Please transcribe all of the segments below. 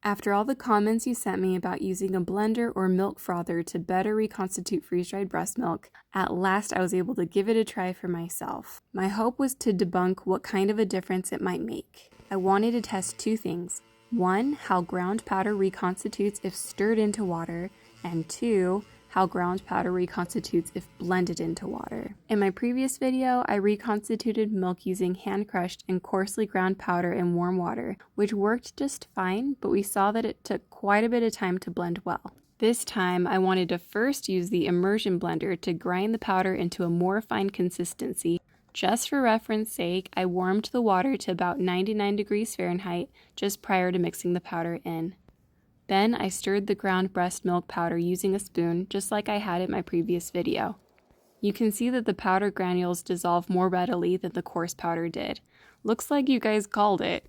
After all the comments you sent me about using a blender or milk frother to better reconstitute freeze-dried breast milk, at last I was able to give it a try for myself. My hope was to debunk what kind of a difference it might make. I wanted to test two things. One, how ground powder reconstitutes if stirred into water, and two, how ground powder reconstitutes if blended into water. In my previous video, I reconstituted milk using hand-crushed and coarsely ground powder in warm water, which worked just fine, but we saw that it took quite a bit of time to blend well. This time, I wanted to first use the Immersion blender to grind the powder into a more fine consistency. Just for reference sake, I warmed the water to about 99 degrees Fahrenheit just prior to mixing the powder in. Then I stirred the ground breast milk powder using a spoon, just like I had in my previous video. You can see that the powder granules dissolve more readily than the coarse powder did. Looks like you guys called it.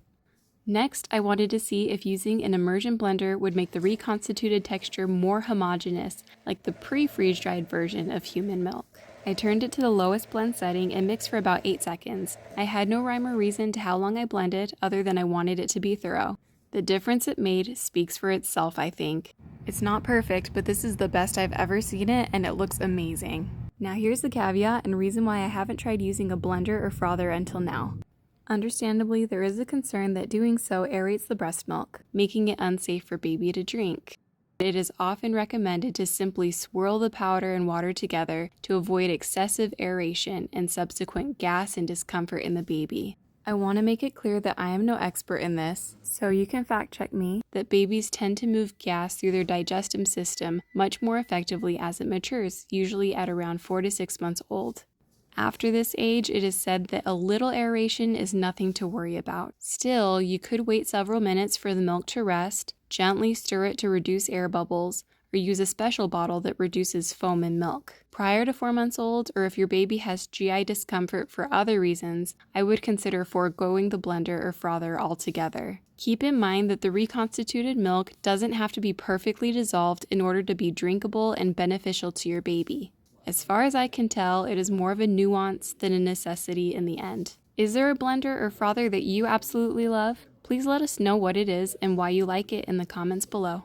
Next, I wanted to see if using an immersion blender would make the reconstituted texture more homogeneous, like the pre-freeze-dried version of human milk. I turned it to the lowest blend setting and mixed for about 8 seconds. I had no rhyme or reason to how long I blended, other than I wanted it to be thorough. The difference it made speaks for itself, I think. It's not perfect, but this is the best I've ever seen it, and it looks amazing. Now here's the caveat and reason why I haven't tried using a blender or frother until now. Understandably, there is a concern that doing so aerates the breast milk, making it unsafe for baby to drink. It is often recommended to simply swirl the powder and water together to avoid excessive aeration and subsequent gas and discomfort in the baby. I want to make it clear that I am no expert in this, so you can fact check me, that babies tend to move gas through their digestive system much more effectively as it matures, usually at around 4 to 6 months old. After this age, it is said that a little aeration is nothing to worry about. Still, you could wait several minutes for the milk to rest, gently stir it to reduce air bubbles, or use a special bottle that reduces foam in milk. Prior to 4 months old, or if your baby has GI discomfort for other reasons, I would consider foregoing the blender or frother altogether. Keep in mind that the reconstituted milk doesn't have to be perfectly dissolved in order to be drinkable and beneficial to your baby. As far as I can tell, it is more of a nuance than a necessity in the end. Is there a blender or frother that you absolutely love? Please let us know what it is and why you like it in the comments below.